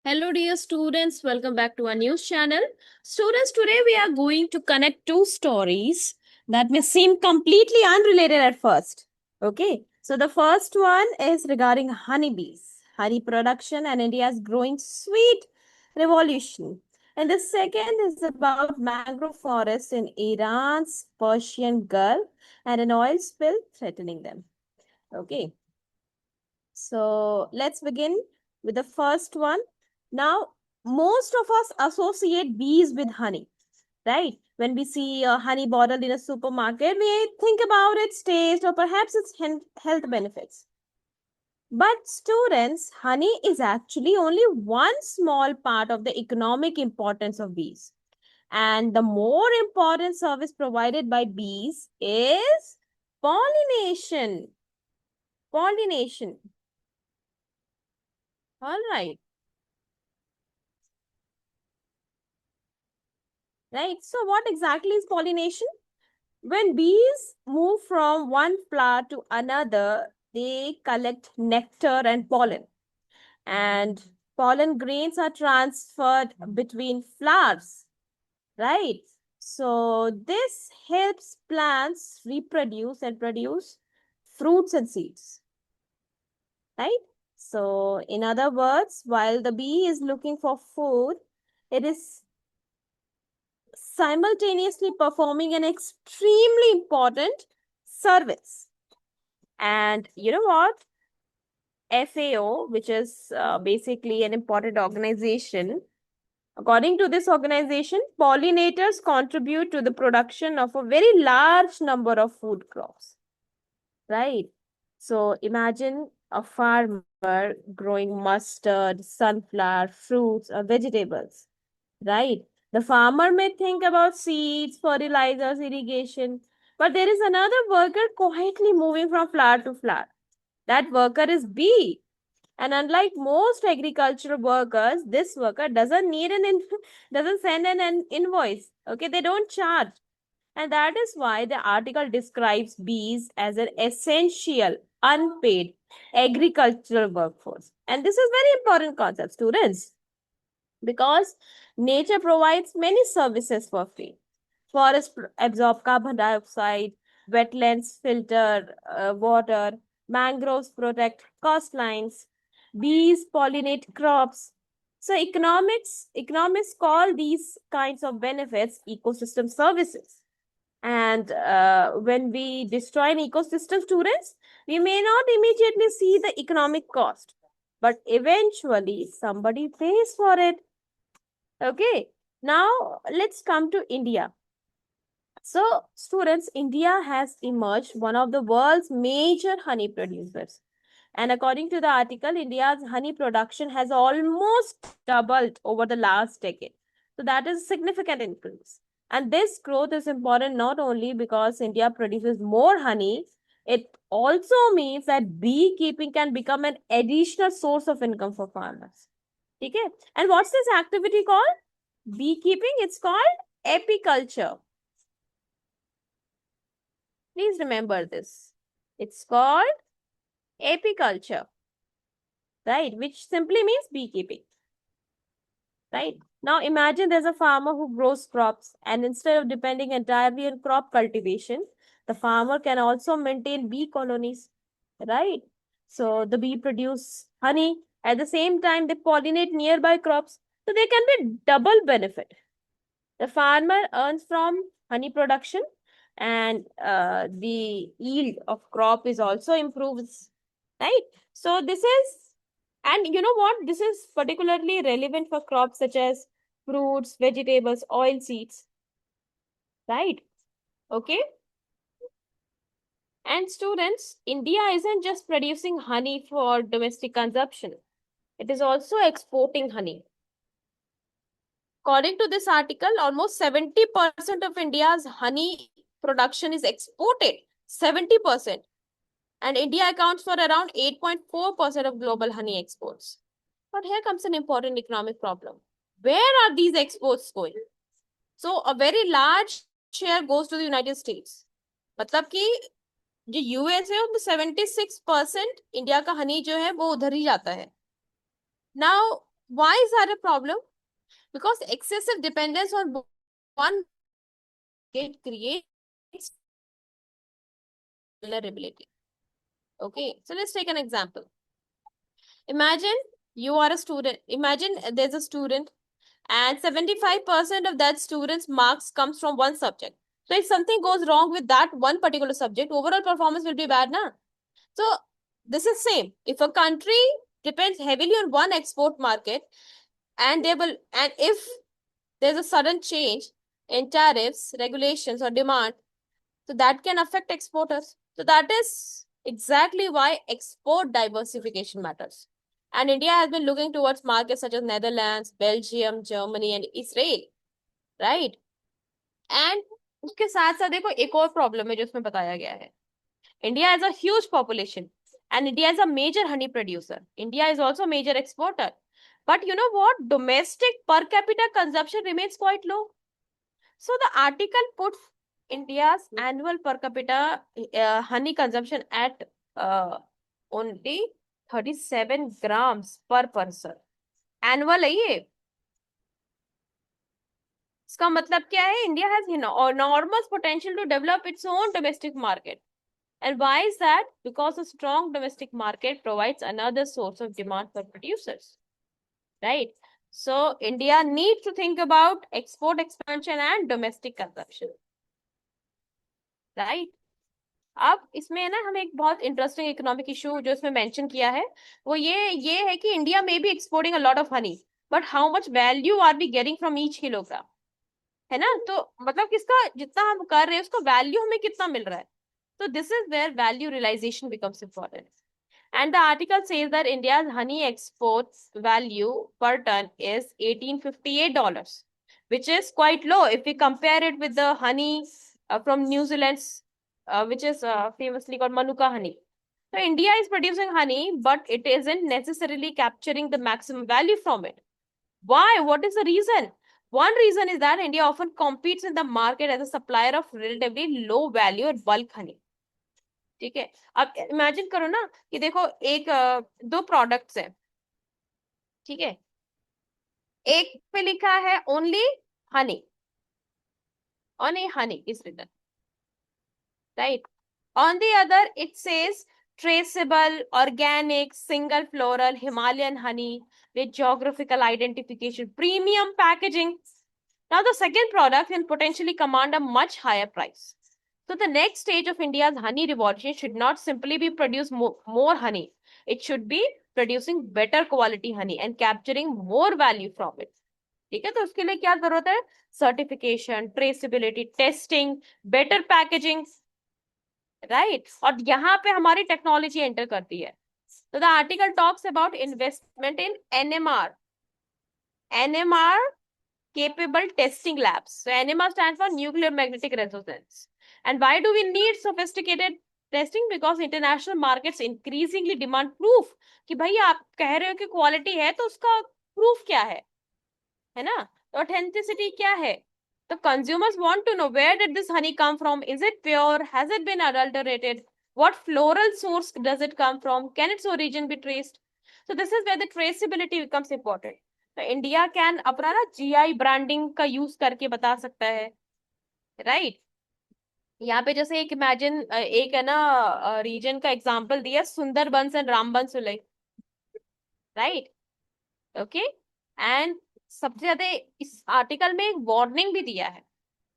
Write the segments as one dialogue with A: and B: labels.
A: Hello, dear students. Welcome back to our news channel. Students, today we are going to connect two stories that may seem completely unrelated at first. Okay, so the first one is regarding honeybees, honey production, and India's growing sweet revolution. And the second is about mangrove forests in Iran's Persian Gulf and an oil spill threatening them. Okay, so let's begin with the first one. Now, most of us associate bees with honey, right? When we see a honey bottle in a supermarket, we think about its taste or perhaps its health benefits. But students, honey is actually only one small part of the economic importance of bees. And the more important service provided by bees is pollination. Pollination. All right. Right. So, what exactly is pollination? When bees move from one flower to another, they collect nectar and pollen, and pollen grains are transferred between flowers, right? So, this helps plants reproduce and produce fruits and seeds, right? So, in other words, while the bee is looking for food, it is simultaneously performing an extremely important service. And you know what? FAO, which is basically an important organization, according to this organization, pollinators contribute to the production of a very large number of food crops, right? So imagine a farmer growing mustard, sunflower, fruits, or vegetables, right? The farmer may think about seeds, fertilizers, irrigation, but there is another worker quietly moving from flower to flower. That worker is bee. And unlike most agricultural workers, this worker doesn't need doesn't send an invoice. Okay, they don't charge. And that is why the article describes bees as an essential, unpaid agricultural workforce. And this is very important concept, students, because nature provides many services for free. Forests absorb carbon dioxide, wetlands filter water, mangroves protect coastlines, bees pollinate crops. So economists call these kinds of benefits ecosystem services. And when we destroy an ecosystem, students, we may not immediately see the economic cost, but eventually somebody pays for it. Okay, now let's come to India. So, students, India has emerged one of the world's major honey producers. And according to the article, India's honey production has almost doubled over the last decade. So, that is a significant increase. And this growth is important not only because India produces more honey, it also means that beekeeping can become an additional source of income for farmers. Okay? And what's this activity called? Beekeeping? It's called apiculture. Please remember this. It's called apiculture, right? Which simply means beekeeping, right? Now imagine there's a farmer who grows crops, and instead of depending entirely on crop cultivation, the farmer can also maintain bee colonies, right? So the bee produce honey. At the same time, they pollinate nearby crops. So there can be double benefit. The farmer earns from honey production, and the yield of crop is also improves, right? So this is, and you know what? This is particularly relevant for crops such as fruits, vegetables, oil seeds, right? Okay. And students, India isn't just producing honey for domestic consumption. It is also exporting honey. According to this article, almost 70% of India's honey production is exported. 70%. And India accounts for around 8.4% of global honey exports. But here comes an important economic problem. Where are these exports going? So a very large share goes to the United States. मतलब कि जो US है उसमें 76% India का हनी जो है वो उधर ही जाता है. Now Why is that a problem? Because excessive dependence on one it creates vulnerability. Okay, so let's take an example. Imagine you are a student. Imagine there's a student and 75% of that student's marks comes from one subject. So if something goes wrong with that one particular subject, overall performance will be bad, na? So this is same. If a country depends heavily on one export market and if there's a sudden change in tariffs, regulations or demand, so that can affect exporters. So that is exactly why export diversification matters. And India has been looking towards markets such as Netherlands, Belgium, Germany, and Israel, right? And उसके साथ साथ देखो एक और problem है जो उसमें बताया गया है. India has a huge population and India is a major honey producer. India is also a major exporter. But you know what? Domestic per capita consumption remains quite low. So the article puts India's annual per capita honey consumption at only 37 grams per person. Annual है ये. इसका मतलब क्या है? India has enormous potential to develop its own domestic market. And why is that? Because a strong domestic market provides another source of demand for producers. Right? So India needs to think about export expansion and domestic consumption. Right? अब इसमें है ना, हम एक बहुत interesting economic issue जो इसमें mention किया है वो ये है कि इंडिया में भी exporting a lot of honey, but how much value are we getting from each kilogram, है ना? तो मतलब किसका जितना हम कर रहे हैं उसका वैल्यू हमें कितना मिल रहा है. तो this is where value realisation becomes important. And the article says that India's honey exports value per ton is $1858, which is quite low if we compare it with the honey from New Zealand's, which is famously called Manuka honey. So India is producing honey, but it isn't necessarily capturing the maximum value from it. Why? What is the reason? One reason is that India often competes in the market as a supplier of relatively low value and bulk honey. ठीक है. अब imagine करो ना कि देखो एक दो products हैं, ठीक है. एक पे लिखा है only honey, only honey is written, right. On the other it says traceable, organic, single floral Himalayan honey with geographical identification, premium packaging. Now the second product can potentially command a much higher price. So the next stage of India's honey revolution should not simply be produce more honey. It should be producing better quality honey and capturing more value from it. ठीक है. तो उसके लिए क्या जरूरत है? Certification, traceability, testing, better packaging, right. और यहाँ पे हमारी टेक्नोलॉजी एंटर करती है. तो the article talks about investment in NMR. NMR capable testing labs. So NMR stands for nuclear magnetic resonance. And why do we need sophisticated testing? Because international markets increasingly demand proof कि भाई आप कह रहे हो कि quality है तो उसका प्रूफ क्या है ना? तो ऑथेंटिसिटी क्या है? तो consumers want to know, where did this honey come from? Is it pure? Has it been adulterated? What floral source does it come from? Can its origin be traced? So this is where the traceability becomes important. तो India can अपना ना GI branding का use करके बता सकता है, right. यहाँ पे जैसे एक इमेजिन एक है ना रीजन का एग्जांपल दिया, Sundarbans and Rambans village, right. Okay. And सबसे ज्यादा इस आर्टिकल में एक वार्निंग भी दिया है.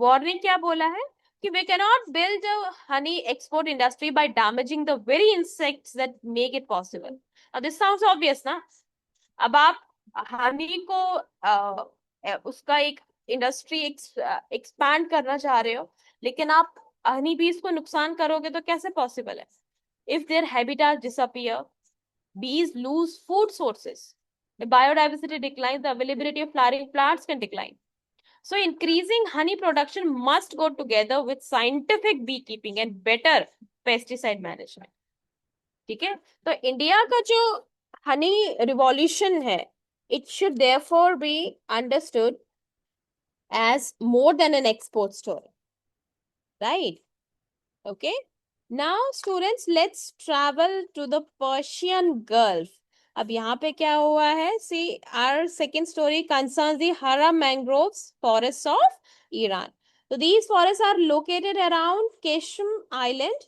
A: वार्निंग क्या बोला है कि we can not build honey export industry by damaging the very insects that make it possible. This sounds obvious ना. अब आप हनी को उसका एक इंडस्ट्री एक्सपैंड करना चाह रहे हो, लेकिन आप हनी बीज को नुकसान करोगे तो कैसे पॉसिबल है? If there habitat disappear, bees lose food sources, the biodiversity declines, the availability of flowering plants can decline. So increasing honey production must go together with scientific beekeeping and better pesticide management. ठीक है. तो India का जो Honey revolution है, it should therefore be understood as more than an export story, right? Okay. Now students, let's travel to the Persian Gulf, अब यहाँ पे क्या हुआ है, see our second story concerns the Hara mangroves forest of Iran. So these forests are located around Keshm Island,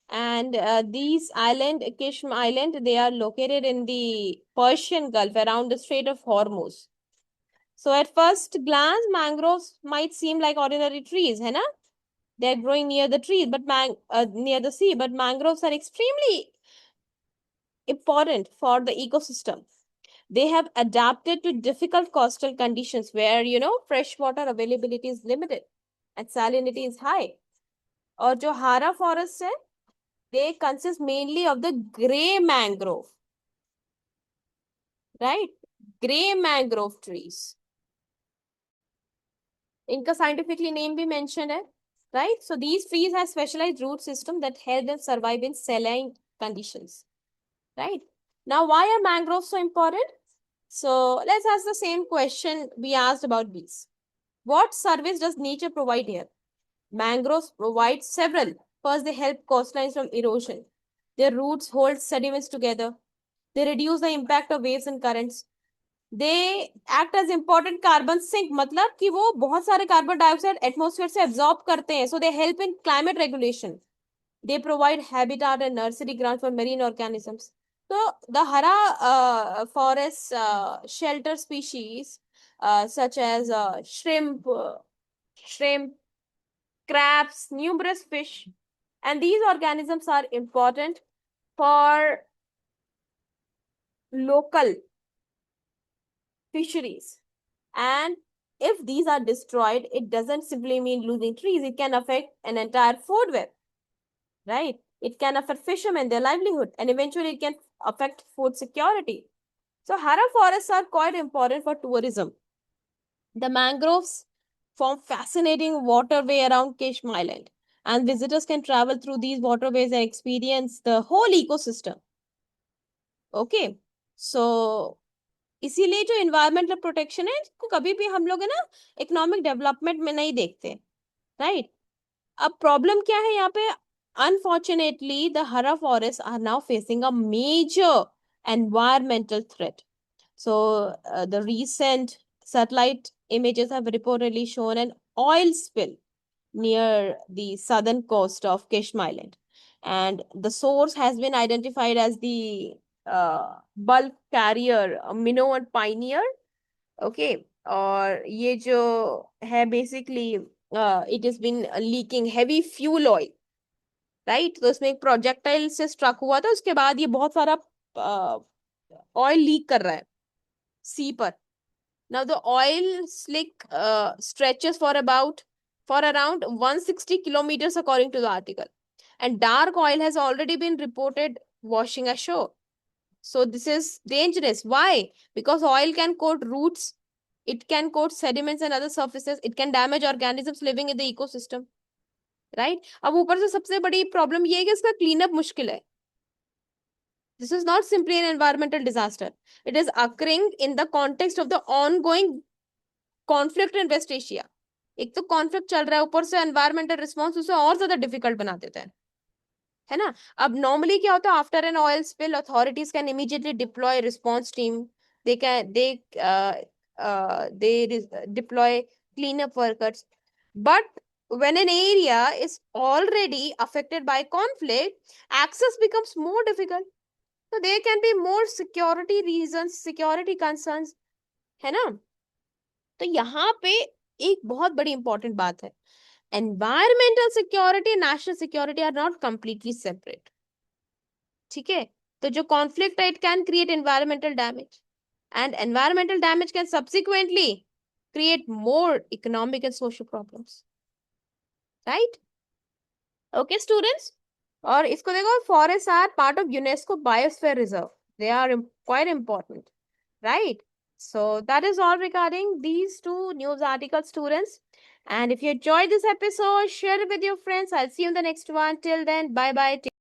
A: and these island, Keshm Island, they are located in the Persian Gulf around the Strait of Hormuz. So at first glance, mangroves might seem like ordinary trees, है ना? They're growing near the trees, but near the sea. But mangroves are extremely important for the ecosystem. They have adapted to difficult coastal conditions where, fresh water availability is limited and salinity is high. और जो hara forests है, they consist mainly of the gray mangrove, right? Gray mangrove trees. इनका scientifically name भी mentioned है, right? So these trees have specialized root system that help them survive in saline conditions, right? Now, why are mangroves so important? So let's ask the same question we asked about bees. What service does nature provide here? Mangroves provide several. First, they help coastlines from erosion. Their roots hold sediments together. They reduce the impact of waves and currents. They act as important carbon sink, मतलब कि वो बहुत सारे carbon dioxide atmosphere से absorb करते हैं. So they help in climate regulation. They provide habitat and nursery ground for marine organisms. So the hara forest shelter species such as shrimp, crabs, numerous fish, and these organisms are important for local fisheries. And if these are destroyed, it doesn't simply mean losing trees. It can affect an entire food web, right? It can affect fishermen, their livelihood, and eventually it can affect food security. So hara forests are quite important for tourism. The mangroves form fascinating waterway around Keshm Island, and visitors can travel through these waterways and experience the whole ecosystem. Okay, so इसीलिए जो environmental protection है इसको कभी भी हम लोग है ना इकोनॉमिक डेवलपमेंट में नहीं देखते, राइट? अब प्रॉब्लम क्या है यहाँ पे? Unfortunately, the Hara forests are now facing a major environmental threat. So, the recent satellite images have reportedly shown an oil spill near the southern coast of Keshm Island. And the source has been identified as the bulk carrier Minnow and Pioneer. Okay. और ये जो है basically it has been leaking heavy fuel oil, right? तो इसमें एक projectile से struck हुआ था, उसके बाद ये बहुत सारा ऑयल लीक कर रहा है सी पर. Now the oil slick stretches for around 160 kilometers according to the article. And dark oil has already been reported washing ashore. So this is dangerous. Why? Because oil can coat roots, it can coat sediments and other surfaces, it can damage organisms living in the ecosystem. Right? अब ऊपर से सबसे बड़ी problem ये है कि इसका clean up मुश्किल है. This is not simply an environmental disaster. It is occurring in the context of the ongoing conflict in West Asia. एक तो कॉन्फ्लिक्ट चल रहा है, ऊपर से एनवायरमेंटल रिस्पॉन्स उसे और ज्यादा डिफिकल्ट बना देते हैं, है ना? अब नॉर्मली क्या होता है, after an oil spill authorities can immediately deploy response team. They deploy clean up workers. But when an area is already affected by conflict, access becomes more difficult. So there can be more security reasons, security concerns, है ना? तो यहाँ पे एक बहुत बड़ी important बात है, environmental security, national security are not completely separate. ठीक है? तो जो कॉन्फ्लिक्ट है, it can create environmental damage, and environmental damage can subsequently create more economic and social problems, right? Okay students, और इसको देखो, forest are part of UNESCO biosphere reserve. They are quite important, right? So that is all regarding these two news articles, students. And if you enjoyed this episode, share it with your friends. I'll see you in the next one. Till then, bye bye.